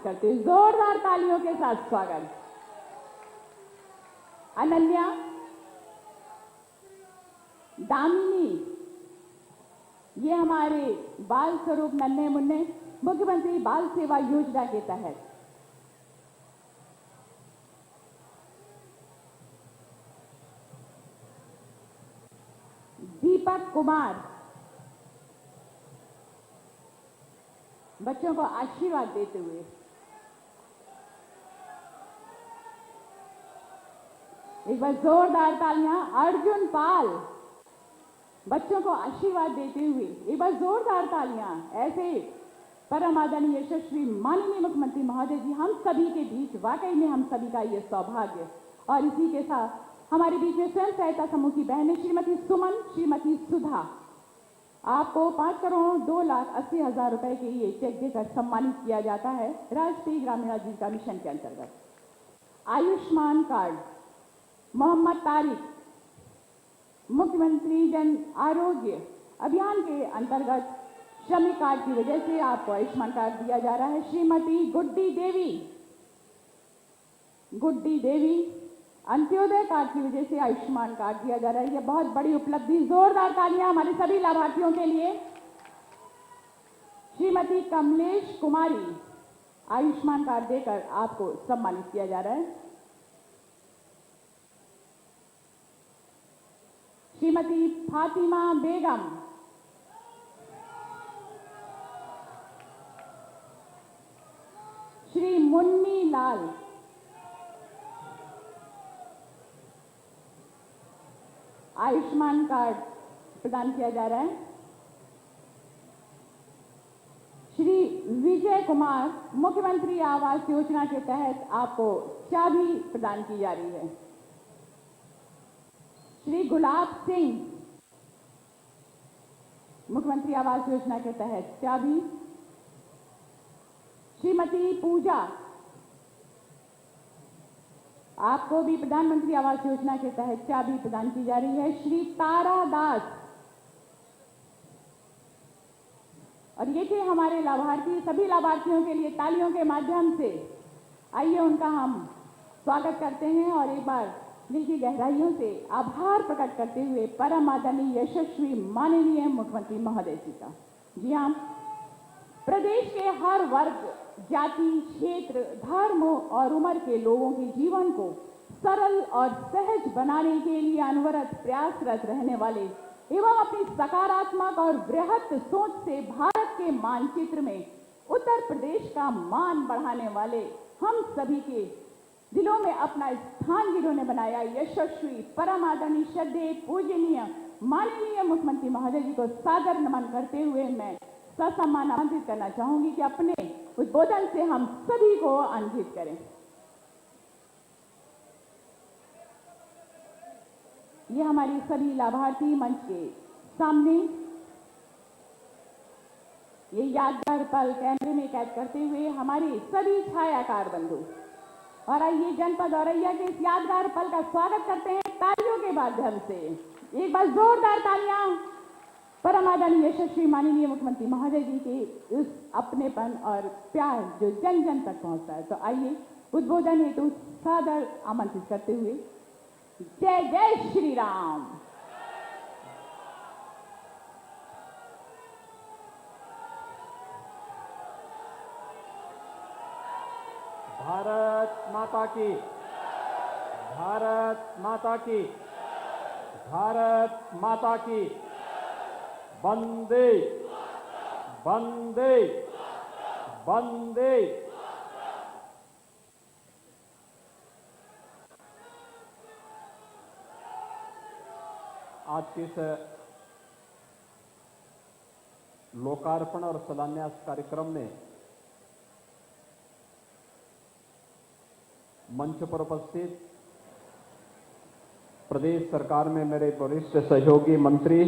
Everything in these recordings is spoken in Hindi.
करते हुए जोरदार तालियों के साथ स्वागत। अनन्या, दामिनी, ये हमारे बाल स्वरूप नन्हे मुन्ने मुख्यमंत्री बाल सेवा योजना के तहत दीपक कुमार बच्चों को आशीर्वाद देते हुए, एक बार जोरदार तालियां। अर्जुन पाल बच्चों को आशीर्वाद देते हुए, एक बार जोरदार तालियां। ऐसे परम आदरणीय यशस्वी माननीय मुख्यमंत्री महोदय जी हम सभी के बीच, वाकई में हम सभी का ये सौभाग्य। और इसी के साथ हमारे बीच में स्वयं सहायता समूह की बहनें श्रीमती सुमन, श्रीमती सुधा, आपको 5,02,80,000 रुपए के ये चेक देकर सम्मानित किया जाता है राष्ट्रीय ग्रामीण आजीविका मिशन के अंतर्गत। आयुष्मान कार्ड मोहम्मद तारिक, मुख्यमंत्री जन आरोग्य अभियान के अंतर्गत श्रमिक कार्ड की वजह से आपको आयुष्मान कार्ड दिया जा रहा है। श्रीमती गुड्डी देवी, अंत्योदय कार्ड की वजह से आयुष्मान कार्ड दिया जा रहा है। यह बहुत बड़ी उपलब्धि, जोरदार तालियां हमारे सभी लाभार्थियों के लिए। श्रीमती कमलेश कुमारी, आयुष्मान कार्ड देकर आपको सम्मानित किया जा रहा है। श्रीमती फातिमा बेगम, श्री मुन्नी लाल, आयुष्मान कार्ड प्रदान किया जा रहा है। श्री विजय कुमार, मुख्यमंत्री आवास योजना के तहत आपको चाबी प्रदान की जा रही है। श्री गुलाब सिंह, मुख्यमंत्री आवास योजना के तहत चाबी। श्रीमती पूजा, आपको भी प्रधानमंत्री आवास योजना के तहत चाबी प्रदान की जा रही है। श्री तारा दास, और ये थे हमारे लाभार्थी। सभी लाभार्थियों के लिए तालियों के माध्यम से आइए उनका हम स्वागत करते हैं और एक बार दिल की गहराइयों से आभार प्रकट करते हुए परम आदरणीय यशस्वी माननीय मुख्यमंत्री महोदय जी का। जी हाँ, प्रदेश के हर वर्ग, जाति, क्षेत्र, धर्म और उम्र के लोगों के जीवन को सरल और सहज बनाने के लिए अनवरत प्रयासरत रहने वाले एवं अपनी सकारात्मक और बृहत सोच से भारत के मानचित्र में उत्तर प्रदेश का मान बढ़ाने वाले हम सभी के दिलों में अपना स्थान जिन्होंने बनाया, यशस्वी परम आदरणीय श्रद्धेय पूजनीय माननीय मुख्यमंत्री महोदय जी को सादर नमन करते हुए मैं ससम्मान आमंत्रित करना चाहूंगी कि अपने उद्बोधन से हम सभी को आनंदित करें। ये हमारी सभी लाभार्थी मंच के सामने ये यादगार पल कैमरे में कैद करते हुए हमारे सभी छायाकार बंधु, और आइए जनपद औरैया के इस यादगार पल का स्वागत करते हैं तालियों के माध्यम से। एक बार जोरदार तालियां परम आदरणीय यशस्वी माननीय मुख्यमंत्री महोदय जी के इस अपनेपन और प्यार जो जन जन तक पहुंचता है। तो आइए उद्बोधन हेतु सादर आमंत्रित करते हुए जय जय श्री राम। भारत माता की, भारत माता की, भारत माता की। वंदे वंदे वंदे। आज के इस लोकार्पण और शिलान्यास कार्यक्रम में मंच पर उपस्थित प्रदेश सरकार में मेरे वरिष्ठ सहयोगी मंत्री,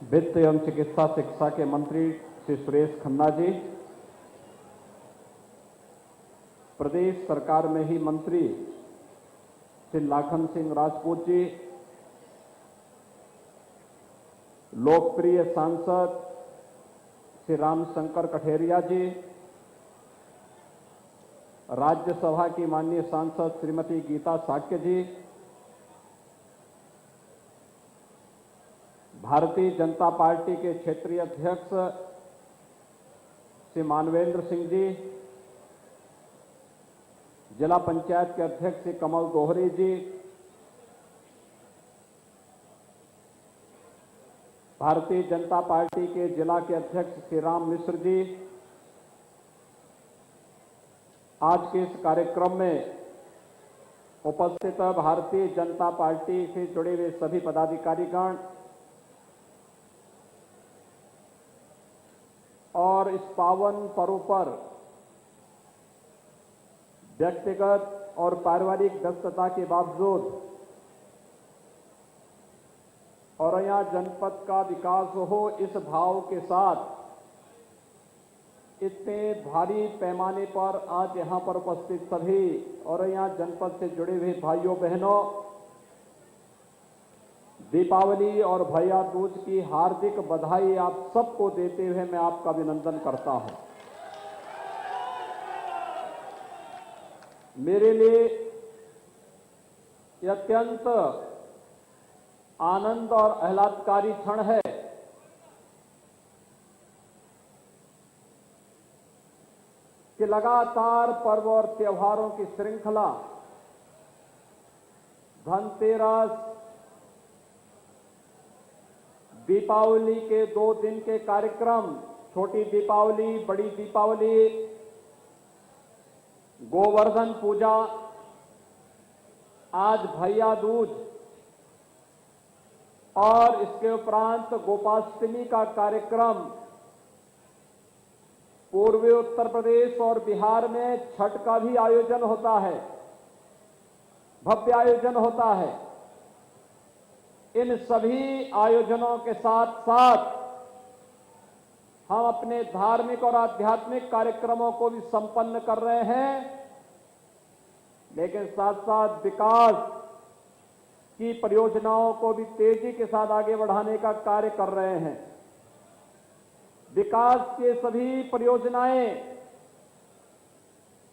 वित्त एवं चिकित्सा शिक्षा के मंत्री श्री सुरेश खन्ना जी, प्रदेश सरकार में ही मंत्री श्री लाखन सिंह राजपूत जी, लोकप्रिय सांसद श्री रामशंकर कठेरिया जी, राज्यसभा की माननीय सांसद श्रीमती गीता साक्य जी, भारतीय जनता पार्टी के क्षेत्रीय अध्यक्ष श्री मानवेंद्र सिंह जी, जिला पंचायत के अध्यक्ष श्री कमल दोहरी जी, भारतीय जनता पार्टी के जिला के अध्यक्ष श्री राम मिश्र जी, आज के इस कार्यक्रम में उपस्थित भारतीय जनता पार्टी से जुड़े हुए सभी पदाधिकारीगण और इस पावन पर्व पर व्यक्तिगत और पारिवारिक व्यस्तता के बावजूद औरैया जनपद का विकास हो, इस भाव के साथ इतने भारी पैमाने पर आज यहां पर उपस्थित सभी औरैया जनपद से जुड़े हुए भाइयों बहनों, दीपावली और भैया दूज की हार्दिक बधाई आप सबको देते हुए मैं आपका अभिनंदन करता हूं। मेरे लिए यह अत्यंत आनंद और आह्लादकारी क्षण है कि लगातार पर्व और त्योहारों की श्रृंखला, धनतेरस, दीपावली के 2 दिन के कार्यक्रम, छोटी दीपावली, बड़ी दीपावली, गोवर्धन पूजा, आज भैया दूज और इसके उपरांत गोपाष्टमी का कार्यक्रम, पूर्वी उत्तर प्रदेश और बिहार में छठ का भी आयोजन होता है, भव्य आयोजन होता है। इन सभी आयोजनों के साथ साथ हम अपने धार्मिक और आध्यात्मिक कार्यक्रमों को भी संपन्न कर रहे हैं, लेकिन साथ साथ विकास की परियोजनाओं को भी तेजी के साथ आगे बढ़ाने का कार्य कर रहे हैं। विकास के सभी परियोजनाएं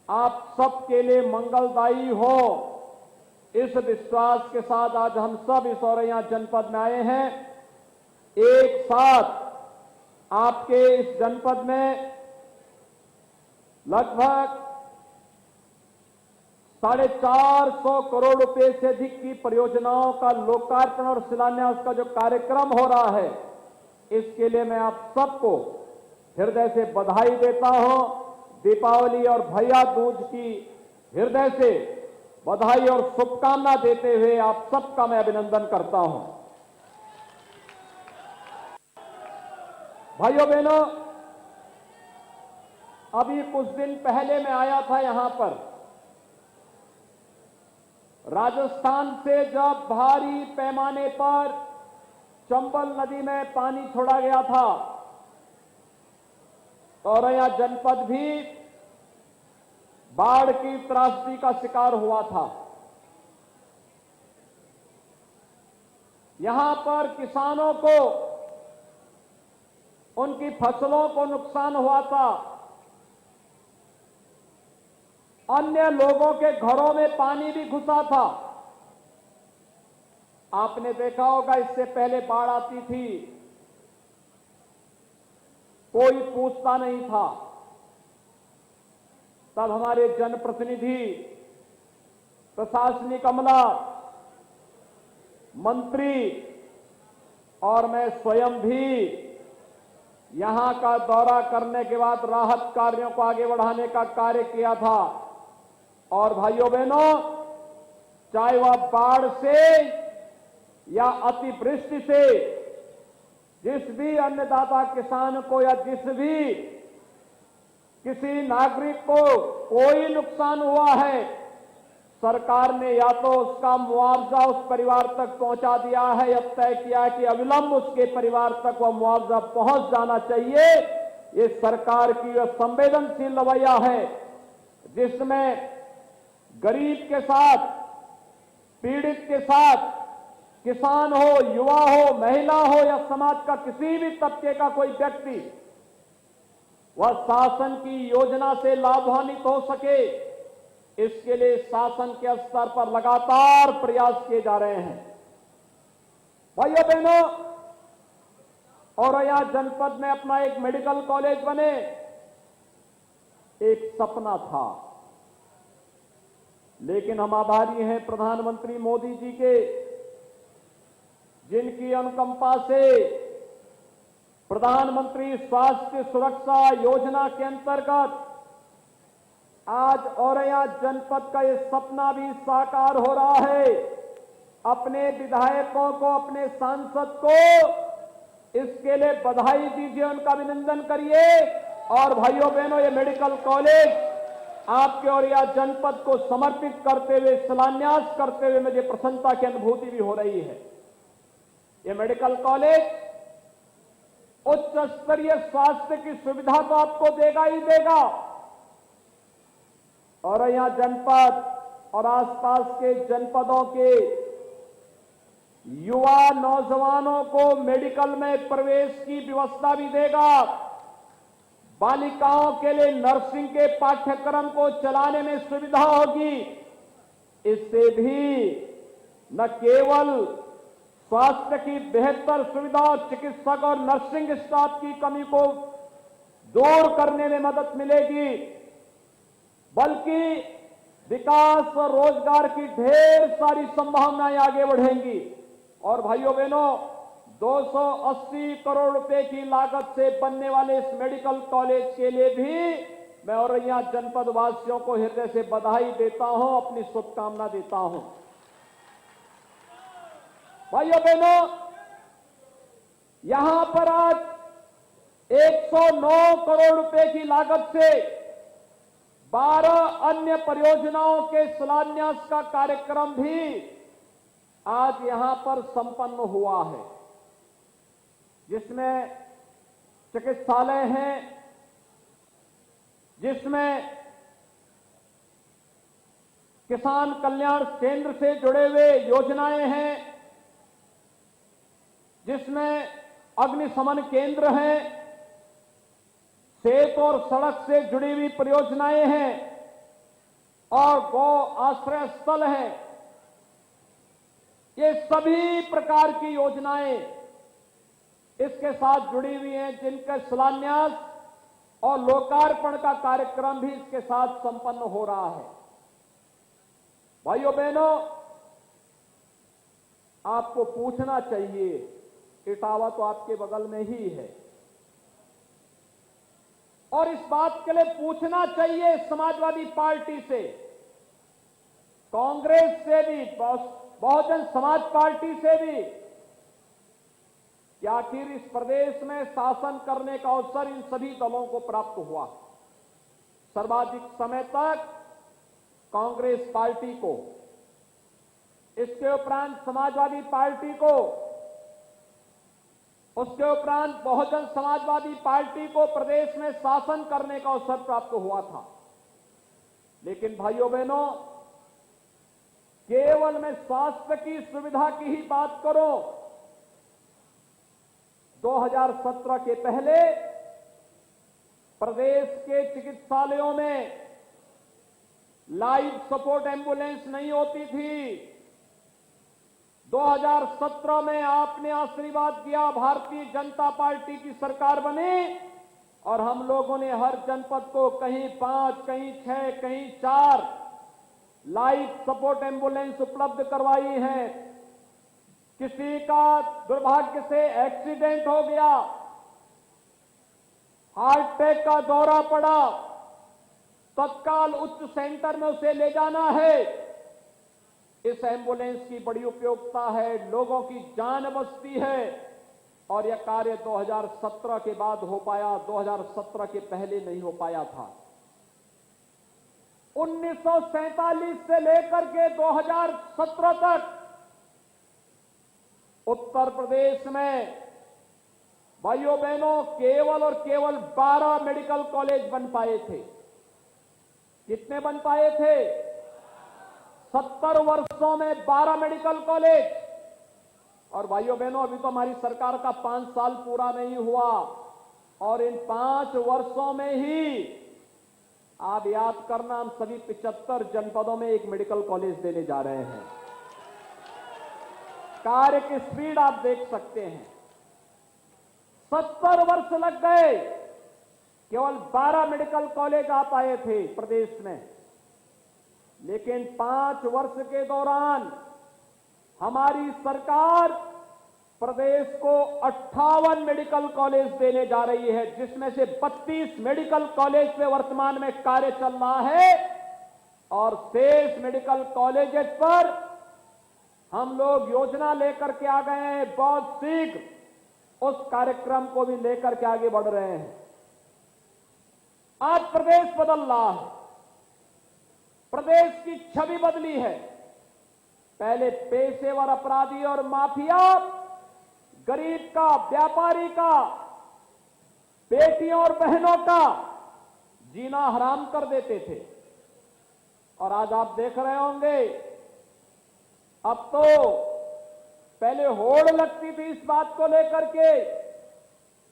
आप सबके लिए मंगलदायी हो, इस विश्वास के साथ आज हम सब इस औरैया जनपद में आए हैं। एक साथ आपके इस जनपद में लगभग 450 करोड़ रुपए से अधिक की परियोजनाओं का लोकार्पण और शिलान्यास का जो कार्यक्रम हो रहा है, इसके लिए मैं आप सबको हृदय से बधाई देता हूं। दीपावली और भैया दूज की हृदय से बधाई और शुभकामना देते हुए आप सबका मैं अभिनंदन करता हूं। भाइयों बहनों, अभी कुछ दिन पहले मैं आया था यहां पर, राजस्थान से जब भारी पैमाने पर चंबल नदी में पानी छोड़ा गया था, औरैया जनपद भी बाढ़ की त्रासदी का शिकार हुआ था। यहां पर किसानों को उनकी फसलों को नुकसान हुआ था, अन्य लोगों के घरों में पानी भी घुसा था। आपने देखा होगा, इससे पहले बाढ़ आती थी, कोई पूछता नहीं था। तब हमारे जनप्रतिनिधि, प्रशासनिक अमला, मंत्री और मैं स्वयं भी यहां का दौरा करने के बाद राहत कार्यों को आगे बढ़ाने का कार्य किया था। और भाइयों बहनों, चाहे वह बाढ़ से या अतिवृष्टि से जिस भी अन्नदाता किसान को या जिस भी किसी नागरिक को कोई नुकसान हुआ है, सरकार ने या तो उसका मुआवजा उस परिवार तक पहुंचा दिया है या तय किया है कि अविलंब उसके परिवार तक वह मुआवजा पहुंच जाना चाहिए। ये सरकार की यह संवेदनशील रवैया है, जिसमें गरीब के साथ, पीड़ित के साथ, किसान हो, युवा हो, महिला हो या समाज का किसी भी तबके का कोई व्यक्ति वह शासन की योजना से लाभान्वित हो सके, इसके लिए शासन के स्तर पर लगातार प्रयास किए जा रहे हैं। भाइयों बहनों, औरैया जनपद में अपना एक मेडिकल कॉलेज बने, एक सपना था। लेकिन हम आभारी हैं प्रधानमंत्री मोदी जी के, जिनकी अनुकंपा से प्रधानमंत्री स्वास्थ्य सुरक्षा योजना के अंतर्गत आज औरैया जनपद का ये सपना भी साकार हो रहा है। अपने विधायकों को, अपने सांसद को इसके लिए बधाई दीजिए, उनका अभिनंदन करिए। और भाइयों बहनों, ये मेडिकल कॉलेज आपके औरैया जनपद को समर्पित करते हुए, शिलान्यास करते हुए मुझे प्रसन्नता की अनुभूति भी हो रही है। ये मेडिकल कॉलेज उच्च स्तरीय स्वास्थ्य की सुविधा तो आपको देगा ही देगा, औरैया जनपद और आसपास के जनपदों के युवा नौजवानों को मेडिकल में प्रवेश की व्यवस्था भी देगा। बालिकाओं के लिए नर्सिंग के पाठ्यक्रम को चलाने में सुविधा होगी। इससे भी न केवल स्वास्थ्य की बेहतर सुविधा, चिकित्सक और नर्सिंग स्टाफ की कमी को दूर करने में मदद मिलेगी, बल्कि विकास और रोजगार की ढेर सारी संभावनाएं आगे बढ़ेंगी। और भाइयों बहनों, 280 करोड़ रुपए की लागत से बनने वाले इस मेडिकल कॉलेज के लिए भी मैं औरैया जनपद वासियों को हृदय से बधाई देता हूं, अपनी शुभकामना देता हूं। भाइयों बहनों, यहां पर आज 109 करोड़ रुपए की लागत से 12 अन्य परियोजनाओं के शिलान्यास का कार्यक्रम भी आज यहां पर संपन्न हुआ है, जिसमें चिकित्सालय हैं, जिसमें किसान कल्याण केंद्र से जुड़े हुए योजनाएं हैं, जिसमें अग्निशमन केंद्र हैं, सेतु और सड़क से जुड़ी हुई परियोजनाएं हैं और गौ आश्रय स्थल हैं। ये सभी प्रकार की योजनाएं इसके साथ जुड़ी हुई हैं, जिनका शिलान्यास और लोकार्पण का कार्यक्रम भी इसके साथ संपन्न हो रहा है। भाइयों बहनों, आपको पूछना चाहिए, इटावा तो आपके बगल में ही है, और इस बात के लिए पूछना चाहिए समाजवादी पार्टी से, कांग्रेस से भी, बहुजन समाज पार्टी से भी, कि आखिर इस प्रदेश में शासन करने का अवसर इन सभी दलों को प्राप्त हुआ। सर्वाधिक समय तक कांग्रेस पार्टी को, इसके उपरांत समाजवादी पार्टी को, उसके उपरांत बहुजन समाजवादी पार्टी को प्रदेश में शासन करने का अवसर प्राप्त हुआ था। लेकिन भाइयों बहनों, केवल मैं स्वास्थ्य की सुविधा की ही बात करूं, 2017 के पहले प्रदेश के चिकित्सालयों में लाइफ सपोर्ट एम्बुलेंस नहीं होती थी। 2017 में आपने आशीर्वाद किया, भारतीय जनता पार्टी की सरकार बनी और हम लोगों ने हर जनपद को कहीं 5, कहीं 6, कहीं 4 लाइफ सपोर्ट एम्बुलेंस उपलब्ध करवाई है। किसी का दुर्भाग्य से एक्सीडेंट हो गया, हार्ट अटैक का दौरा पड़ा, तत्काल उच्च सेंटर में उसे ले जाना है। इस एम्बुलेंस की बड़ी उपयोगिता है, लोगों की जान बचती है और यह कार्य 2017 के बाद हो पाया, 2017 के पहले नहीं हो पाया था। 1947 से लेकर के 2017 तक उत्तर प्रदेश में भाइयों बहनों केवल और केवल 12 मेडिकल कॉलेज बन पाए थे। कितने बन पाए थे? 70 वर्षों में 12 मेडिकल कॉलेज। और भाइयों बहनों, अभी तो हमारी सरकार का 5 साल पूरा नहीं हुआ और इन 5 वर्षों में ही आप याद करना, हम सभी 75 जनपदों में एक मेडिकल कॉलेज देने जा रहे हैं। कार्य की स्पीड आप देख सकते हैं। 70 वर्ष लग गए, केवल 12 मेडिकल कॉलेज आ पाए थे प्रदेश में, लेकिन 5 वर्ष के दौरान हमारी सरकार प्रदेश को 58 मेडिकल कॉलेज देने जा रही है, जिसमें से 32 मेडिकल कॉलेज पे वर्तमान में कार्य चल रहा है और शेष मेडिकल कॉलेजेस पर हम लोग योजना लेकर के आ गए हैं। बहुत शीघ्र उस कार्यक्रम को भी लेकर के आगे बढ़ रहे हैं। आज प्रदेश बदल रहा है, प्रदेश की छवि बदली है। पहले पेशेवर अपराधी और माफिया गरीब का, व्यापारी का, बेटियों और बहनों का जीना हराम कर देते थे, और आज आप देख रहे होंगे अब तो पहले होड़ लगती थी इस बात को लेकर के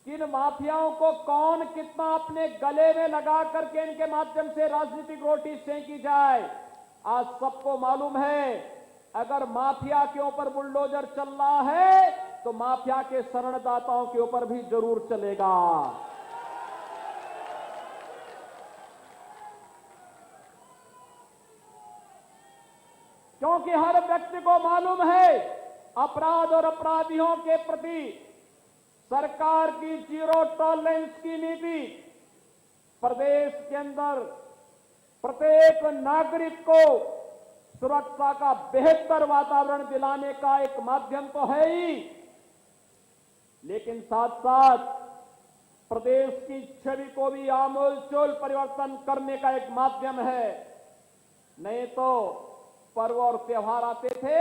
कि इन माफियाओं को कौन कितना अपने गले में लगा करके इनके माध्यम से राजनीतिक रोटी सेंकी जाए। आज सबको मालूम है, अगर माफिया के ऊपर बुलडोजर चल रहा है तो माफिया के शरणदाताओं के ऊपर भी जरूर चलेगा। क्योंकि हर व्यक्ति को मालूम है अपराध और अपराधियों के प्रति सरकार की जीरो टॉलरेंस की नीति प्रदेश के अंदर प्रत्येक नागरिक को सुरक्षा का बेहतर वातावरण दिलाने का एक माध्यम तो है ही, लेकिन साथ साथ प्रदेश की छवि को भी आमूलचूल परिवर्तन करने का एक माध्यम है। नहीं तो पर्व और त्योहार आते थे,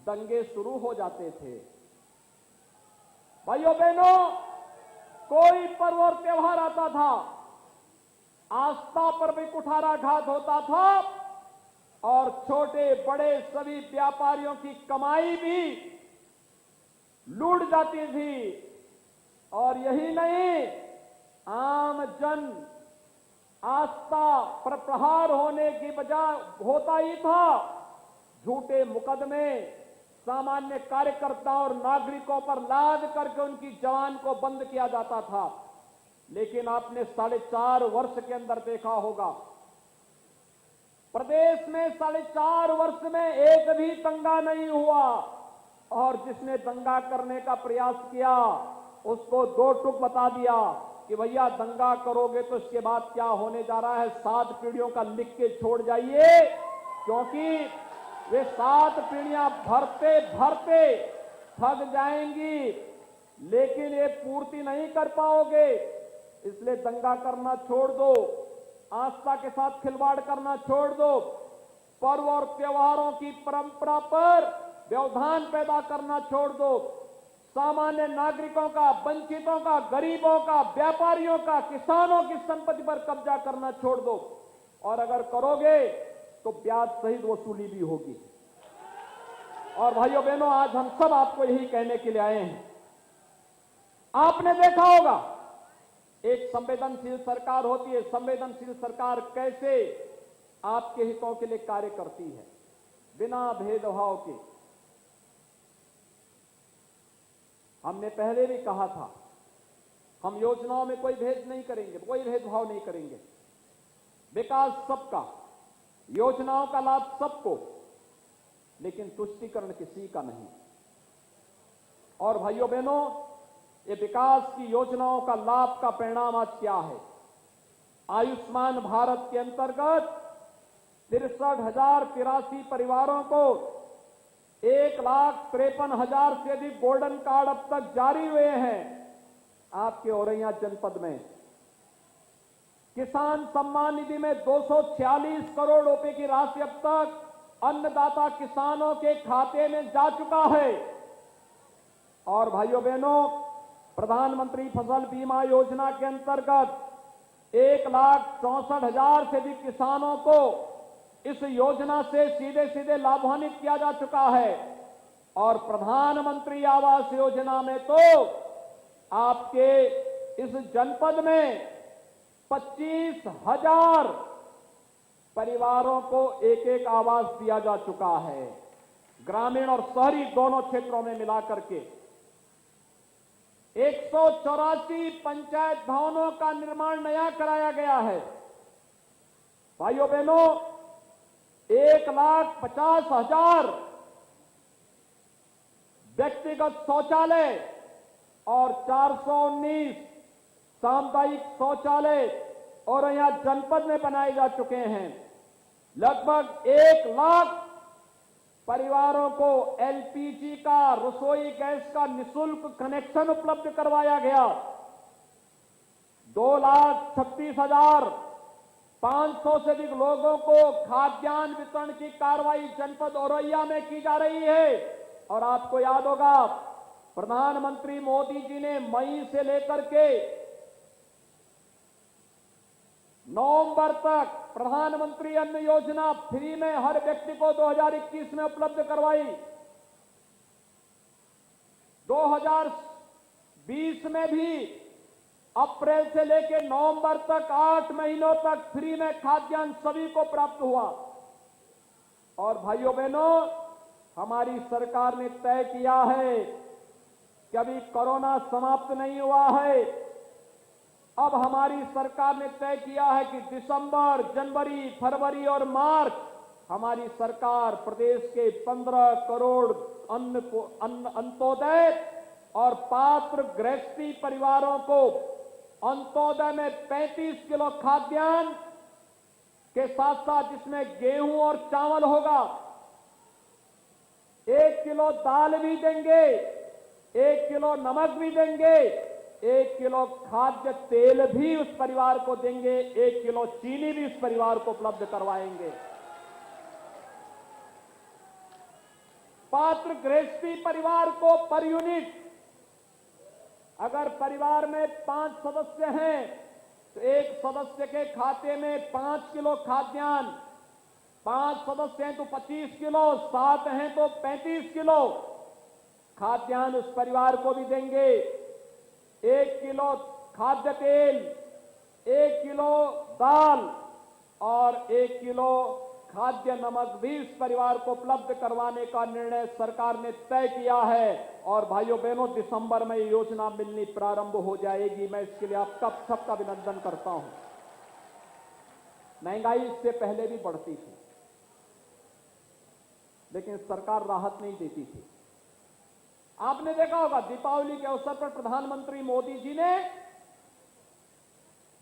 दंगे शुरू हो जाते थे। भाइयों बहनों, कोई पर्व और त्योहार आता था, आस्था पर भी कुठाराघात होता था और छोटे बड़े सभी व्यापारियों की कमाई भी लूट जाती थी। और यही नहीं, आम जन आस्था पर प्रहार होने की बजाय होता ही था झूठे मुकदमे सामान्य कार्यकर्ताओं और नागरिकों पर लाद करके उनकी जान को बंद किया जाता था। लेकिन आपने 4.5 वर्ष के अंदर देखा होगा, प्रदेश में 4.5 वर्ष में एक भी दंगा नहीं हुआ, और जिसने दंगा करने का प्रयास किया उसको 2 टुक बता दिया कि भैया दंगा करोगे तो इसके बाद क्या होने जा रहा है, 7 पीढ़ियों का लिख के छोड़ जाइए, क्योंकि वे 7 पीढ़ियां भरते भरते थक जाएंगी, लेकिन ये पूर्ति नहीं कर पाओगे। इसलिए दंगा करना छोड़ दो, आस्था के साथ खिलवाड़ करना छोड़ दो, पर्व और त्योहारों की परंपरा पर व्यवधान पैदा करना छोड़ दो, सामान्य नागरिकों का, वंचितों का, गरीबों का, व्यापारियों का, किसानों की संपत्ति पर कब्जा करना छोड़ दो, और अगर करोगे तो ब्याज सहित वसूली भी होगी। और भाइयों बहनों, आज हम सब आपको यही कहने के लिए आए हैं। आपने देखा होगा, एक संवेदनशील सरकार होती है, संवेदनशील सरकार कैसे आपके हितों के लिए कार्य करती है बिना भेदभाव के। हमने पहले भी कहा था, हम योजनाओं में कोई भेद नहीं करेंगे, कोई भेदभाव नहीं करेंगे, विकास सबका, योजनाओं का लाभ सबको, लेकिन तुष्टीकरण किसी का नहीं। और भाइयों बहनों, ये विकास की योजनाओं का लाभ का परिणाम आज क्या है? आयुष्मान भारत के अंतर्गत 63,083 परिवारों को 1,53,000 से अधिक गोल्डन कार्ड अब तक जारी हुए हैं आपके औरैया जनपद में। किसान सम्मान निधि में 246 करोड़ रुपए की राशि अब तक अन्नदाता किसानों के खाते में जा चुका है। और भाइयों बहनों, प्रधानमंत्री फसल बीमा योजना के अंतर्गत 1,64,000 से अधिक किसानों को इस योजना से सीधे सीधे लाभान्वित किया जा चुका है। और प्रधानमंत्री आवास योजना में तो आपके इस जनपद में 25,000 परिवारों को एक एक आवास दिया जा चुका है। ग्रामीण और शहरी दोनों क्षेत्रों में मिलाकर के 184 पंचायत भवनों का निर्माण नया कराया गया है। भाइयों बहनों, 1,50,000 व्यक्तिगत शौचालय और 419 सामुदायिक शौचालय और यहां जनपद में बनाए जा चुके हैं। लगभग 1 लाख परिवारों को एलपीजी का, रसोई गैस का निःशुल्क कनेक्शन उपलब्ध करवाया गया। 2,36,500 से अधिक लोगों को खाद्यान्न वितरण की कार्रवाई जनपद औरैया में की जा रही है। और आपको याद होगा, प्रधानमंत्री मोदी जी ने मई से लेकर के नवंबर तक प्रधानमंत्री अन्न योजना फ्री में हर व्यक्ति को 2021 में उपलब्ध करवाई। 2020 में भी अप्रैल से लेकर नवंबर तक 8 महीनों तक फ्री में खाद्यान्न सभी को प्राप्त हुआ। और भाइयों बहनों, हमारी सरकार ने तय किया है कि अभी कोरोना समाप्त नहीं हुआ है। अब हमारी सरकार ने तय किया है कि दिसंबर, जनवरी, फरवरी और मार्च हमारी सरकार प्रदेश के 15 करोड़ अंत्योदय और पात्र गृहस्थी परिवारों को अंत्योदय में 35 किलो खाद्यान्न के साथ साथ जिसमें गेहूं और चावल होगा, 1 किलो दाल भी देंगे, 1 किलो नमक भी देंगे, 1 किलो खाद्य तेल भी उस परिवार को देंगे, 1 किलो चीनी भी उस परिवार को उपलब्ध करवाएंगे। पात्र गृहस्थी परिवार को पर यूनिट, अगर परिवार में 5 सदस्य हैं तो एक सदस्य के खाते में 5 किलो खाद्यान्न, 5 सदस्य हैं तो 25 किलो, 7 हैं तो 35 किलो खाद्यान्न उस परिवार को भी देंगे। 1 किलो खाद्य तेल, 1 किलो दाल और 1 किलो खाद्य नमक भी इस परिवार को उपलब्ध करवाने का निर्णय सरकार ने तय किया है। और भाइयों बहनों, दिसंबर में ये योजना मिलनी प्रारंभ हो जाएगी। मैं इसके लिए आप सबका अभिनंदन करता हूं। महंगाई इससे पहले भी बढ़ती थी, लेकिन सरकार राहत नहीं देती थी। आपने देखा होगा, दीपावली के अवसर पर प्रधानमंत्री मोदी जी ने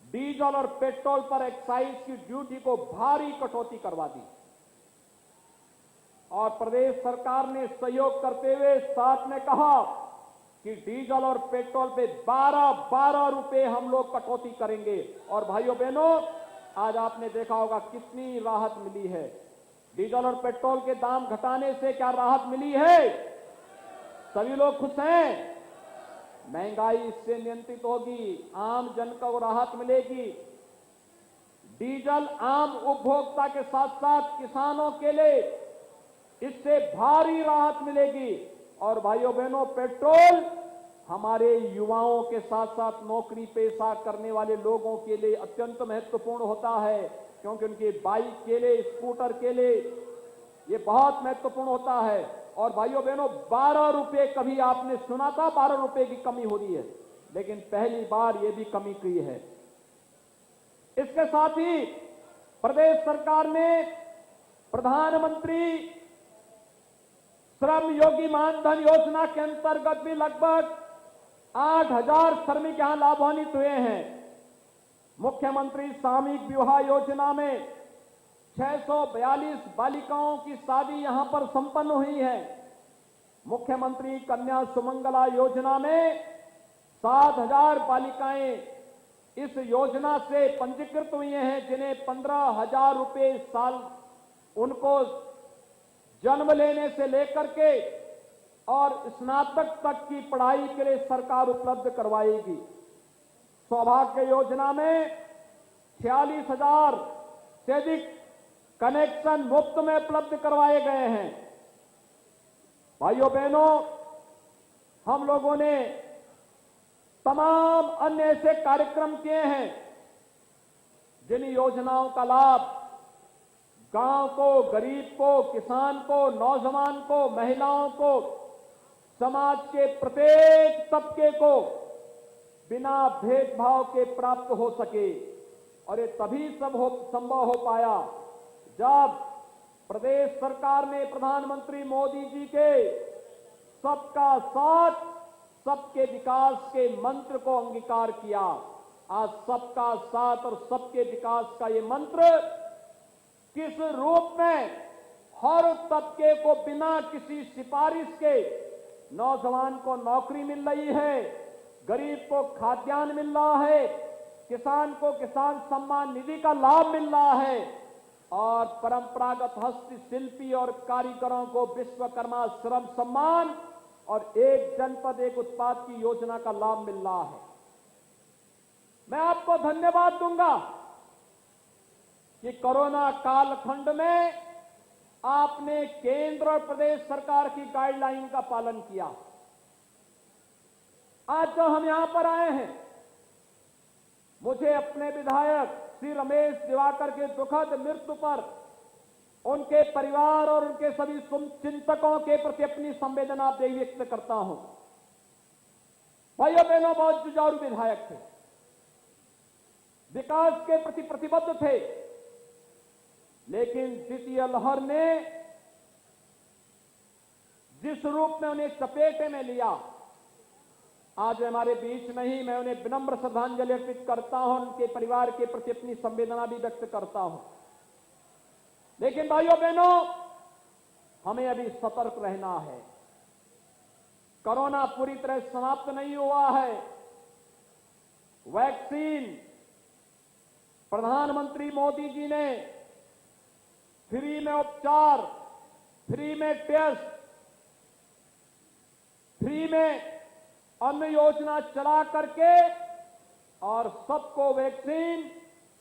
डीजल और पेट्रोल पर एक्साइज की ड्यूटी को भारी कटौती करवा दी और प्रदेश सरकार ने सहयोग करते हुए साथ में कहा कि डीजल और पेट्रोल पे 12 रुपए हम लोग कटौती करेंगे। और भाइयों बहनों, आज आपने देखा होगा कितनी राहत मिली है। डीजल और पेट्रोल के दाम घटाने से क्या राहत मिली है? सभी लोग खुश हैं। महंगाई इससे नियंत्रित होगी, आम जन को राहत मिलेगी। डीजल आम उपभोक्ता के साथ साथ किसानों के लिए इससे भारी राहत मिलेगी। और भाइयों बहनों, पेट्रोल हमारे युवाओं के साथ साथ नौकरी पेशा करने वाले लोगों के लिए अत्यंत महत्वपूर्ण होता है, क्योंकि उनके बाइक के लिए, स्कूटर के लिए ये बहुत महत्वपूर्ण होता है। और भाइयों बहनों, 12 रुपए, कभी आपने सुना था 12 रुपए की कमी हो रही है, लेकिन पहली बार ये भी कमी की है। इसके साथ ही प्रदेश सरकार ने प्रधानमंत्री श्रम योगी मानधन योजना के अंतर्गत भी लगभग 8,000 श्रमिक यहां लाभान्वित हुए हैं। मुख्यमंत्री सामूहिक विवाह योजना में 642 बालिकाओं की शादी यहां पर संपन्न हुई है। मुख्यमंत्री कन्या सुमंगला योजना में 7,000 बालिकाएं इस योजना से पंजीकृत हुई हैं, जिन्हें 15,000 रुपए साल उनको जन्म लेने से लेकर के और स्नातक तक की पढ़ाई के लिए सरकार उपलब्ध करवाएगी। सौभाग्य योजना में 46,000 से अधिक कनेक्शन मुफ्त में उपलब्ध करवाए गए हैं। भाइयों बहनों, हम लोगों ने तमाम अन्य ऐसे कार्यक्रम किए हैं जिन योजनाओं का लाभ गांव को, गरीब को, किसान को, नौजवान को, महिलाओं को, समाज के प्रत्येक तबके को बिना भेदभाव के प्राप्त हो सके। और ये तभी संभव हो पाया जब प्रदेश सरकार ने प्रधानमंत्री मोदी जी के सबका साथ, सबके विकास के मंत्र को अंगीकार किया। आज सबका साथ और सबके विकास का ये मंत्र किस रूप में हर तबके को बिना किसी सिफारिश के नौजवान को नौकरी मिल रही है, गरीब को खाद्यान्न मिल रहा है, किसान को किसान सम्मान निधि का लाभ मिल रहा है और परंपरागत हस्तशिल्पी और कारीगरों को विश्वकर्मा श्रम सम्मान और एक जनपद एक उत्पाद की योजना का लाभ मिल रहा है। मैं आपको धन्यवाद दूंगा कि कोरोना कालखंड में आपने केंद्र और प्रदेश सरकार की गाइडलाइन का पालन किया। आज जो हम यहां पर आए हैं, मुझे अपने विधायक श्री रमेश दिवाकर के दुखद मृत्यु पर उनके परिवार और उनके सभी चिंतकों के प्रति अपनी संवेदना व्यक्त करता हूं। भाइयों बहनों, बहुत जुझारू विधायक थे, विकास के प्रति प्रतिबद्ध थे, लेकिन द्वितीय लहर ने जिस रूप में उन्हें चपेटे में लिया, आज हमारे बीच नहीं, मैं उन्हें विनम्र श्रद्धांजलि अर्पित करता हूं, उनके परिवार के प्रति अपनी संवेदना भी व्यक्त करता हूं। लेकिन भाइयों बहनों, हमें अभी सतर्क रहना है। कोरोना पूरी तरह समाप्त नहीं हुआ है। वैक्सीन प्रधानमंत्री मोदी जी ने फ्री में उपचार, फ्री में टेस्ट, फ्री में अन्न योजना चला करके और सबको वैक्सीन,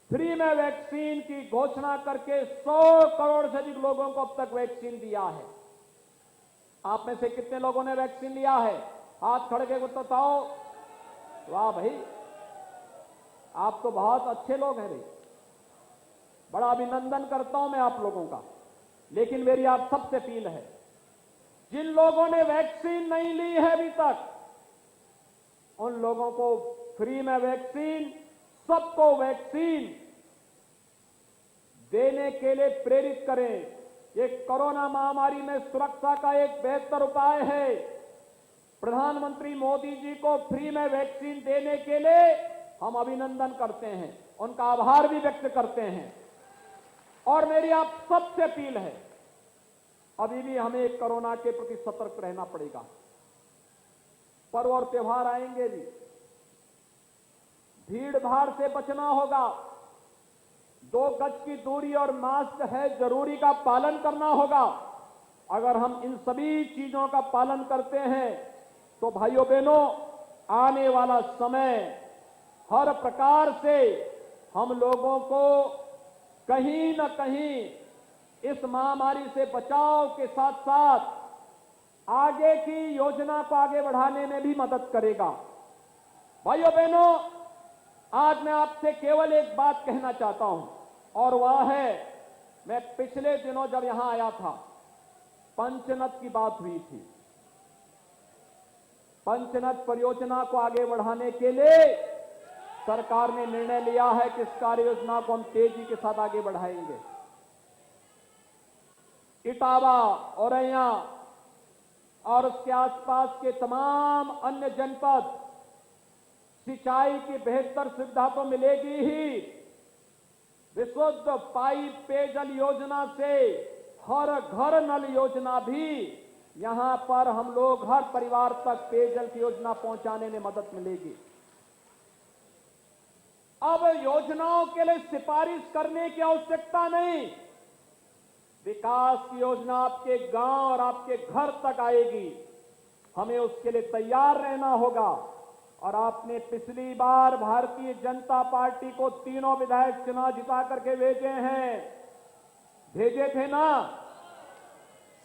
फ्री में वैक्सीन की घोषणा करके 100 करोड़ से अधिक लोगों को अब तक वैक्सीन दिया है। आप में से कितने लोगों ने वैक्सीन लिया है? हाथ खड़े के बताओ। वाह भाई, आप तो बहुत अच्छे लोग हैं भाई, बड़ा अभिनंदन करता हूं मैं आप लोगों का। लेकिन मेरी आप सबसे अपील है, जिन लोगों ने वैक्सीन नहीं ली है अभी तक, उन लोगों को फ्री में वैक्सीन, सबको वैक्सीन देने के लिए प्रेरित करें। ये कोरोना महामारी में सुरक्षा का एक बेहतर उपाय है। प्रधानमंत्री मोदी जी को फ्री में वैक्सीन देने के लिए हम अभिनंदन करते हैं, उनका आभार भी व्यक्त करते हैं। और मेरी आप सबसे अपील है, अभी भी हमें कोरोना के प्रति सतर्क रहना पड़ेगा। पर्व और त्योहार आएंगे भी, भीड़ भाड़ से बचना होगा, 2 गज की दूरी और मास्क है जरूरी का पालन करना होगा। अगर हम इन सभी चीजों का पालन करते हैं तो भाइयों बहनों, आने वाला समय हर प्रकार से हम लोगों को कहीं न कहीं इस महामारी से बचाव के साथ साथ आगे की योजना को आगे बढ़ाने में भी मदद करेगा। भाइयों बहनों, आज मैं आपसे केवल एक बात कहना चाहता हूं, और वह है, मैं पिछले दिनों जब यहां आया था, पंचनद की बात हुई थी। पंचनद परियोजना को आगे बढ़ाने के लिए सरकार ने निर्णय लिया है कि इस कार्य योजना को हम तेजी के साथ आगे बढ़ाएंगे। इटावा, औरैया और उसके आसपास के तमाम अन्य जनपद सिंचाई की बेहतर सुविधा तो मिलेगी ही, विशुद्ध पाइप पेयजल योजना से हर घर नल योजना भी यहां पर हम लोग हर परिवार तक पेयजल की योजना पहुंचाने में मदद मिलेगी। अब योजनाओं के लिए सिफारिश करने की आवश्यकता नहीं, विकास की योजना आपके गांव और आपके घर तक आएगी। हमें उसके लिए तैयार रहना होगा। और आपने पिछली बार भारतीय जनता पार्टी को 3 विधायक चुनाव जिता करके भेजे हैं, भेजे थे ना?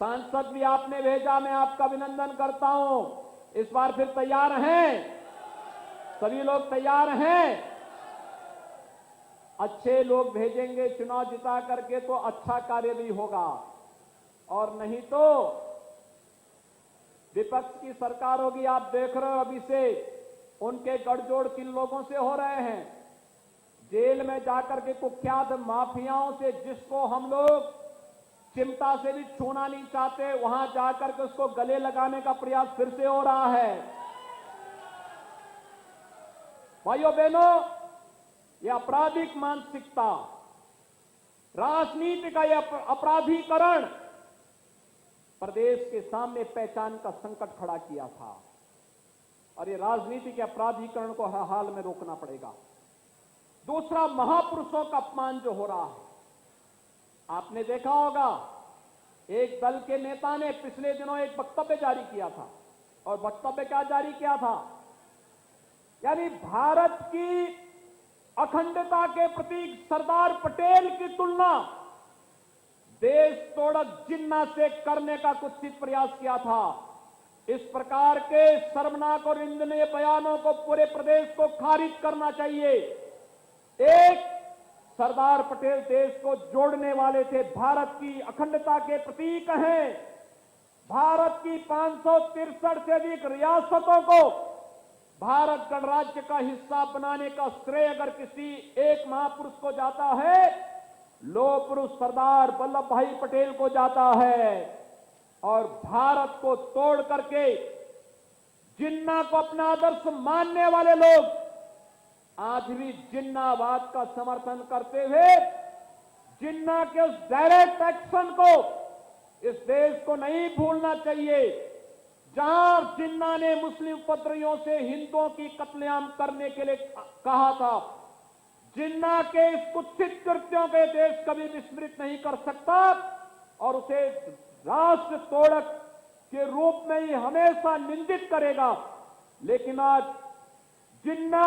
सांसद भी आपने भेजा, मैं आपका अभिनंदन करता हूं। इस बार फिर तैयार हैं? सभी लोग तैयार हैं? अच्छे लोग भेजेंगे चुनाव जिता करके तो अच्छा कार्य भी होगा, और नहीं तो विपक्ष की सरकार होगी। आप देख रहे हो अभी से उनके गठजोड़ किन लोगों से हो रहे हैं। जेल में जाकर के कुख्यात माफियाओं से, जिसको हम लोग चिमटा से भी छूना नहीं चाहते, वहां जाकर के उसको गले लगाने का प्रयास फिर से हो रहा है। भाइयों बहनों, ये आपराधिक मानसिकता, राजनीति का यह अपराधीकरण प्रदेश के सामने पहचान का संकट खड़ा किया था, और ये राजनीति के अपराधीकरण को हर हाल में रोकना पड़ेगा। दूसरा, महापुरुषों का अपमान जो हो रहा है, आपने देखा होगा एक दल के नेता ने पिछले दिनों एक वक्तव्य जारी किया था, और वक्तव्य क्या जारी किया था, यानी भारत की अखंडता के प्रतीक सरदार पटेल की तुलना देश तोड़क जिन्ना से करने का कुत्सित प्रयास किया था। इस प्रकार के शर्मनाक और निंदनीय बयानों को पूरे प्रदेश को खारिज करना चाहिए। एक, सरदार पटेल देश को जोड़ने वाले थे, भारत की अखंडता के प्रतीक हैं। भारत की 563 से अधिक रियासतों को भारत गणराज्य का हिस्सा बनाने का श्रेय अगर किसी एक महापुरुष को जाता है, लौह पुरुष सरदार वल्लभ भाई पटेल को जाता है। और भारत को तोड़ करके जिन्ना को अपना आदर्श मानने वाले लोग आज भी जिन्नावाद का समर्थन करते हुए जिन्ना के उस डायरेक्ट एक्शन को इस देश को नहीं भूलना चाहिए, जहां जिन्ना ने मुस्लिम उपद्रवियों से हिंदुओं की कत्लेआम करने के लिए कहा था। जिन्ना के इस कुत्सित कृत्यों के देश कभी विस्मृत नहीं कर सकता, और उसे राष्ट्र तोड़क के रूप में ही हमेशा निंदित करेगा। लेकिन आज जिन्ना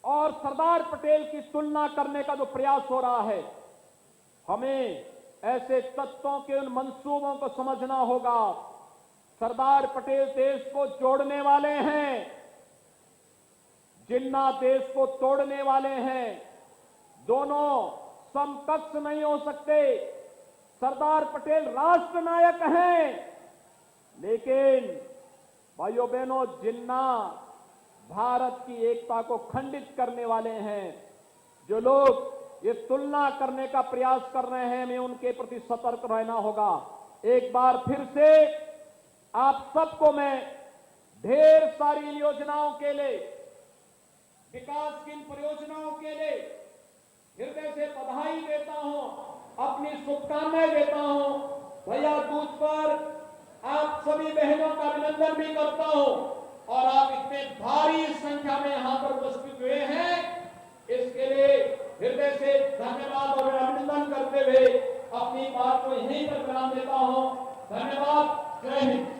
और सरदार पटेल की तुलना करने का जो प्रयास हो रहा है, हमें ऐसे तत्वों के उन मंसूबों को समझना होगा। सरदार पटेल देश को जोड़ने वाले हैं, जिन्ना देश को तोड़ने वाले हैं। दोनों समकक्ष नहीं हो सकते। सरदार पटेल राष्ट्र नायक हैं, लेकिन भाइयों बहनों, जिन्ना भारत की एकता को खंडित करने वाले हैं। जो लोग ये तुलना करने का प्रयास कर रहे हैं, हमें उनके प्रति सतर्क रहना होगा। एक बार फिर से आप सबको मैं ढेर सारी योजनाओं के लिए, विकास की इन परियोजनाओं के लिए हृदय से बधाई देता हूं, अपनी शुभकामनाएं देता हूं। भैया दूज पर आप सभी बहनों का अभिनंदन भी करता हूं, और आप इतने भारी संख्या में यहां पर उपस्थित हुए हैं, इसके लिए हृदय से धन्यवाद और अभिनंदन करते हुए अपनी बात को यहीं पर विराम देता हूं। धन्यवाद। जय हिंद।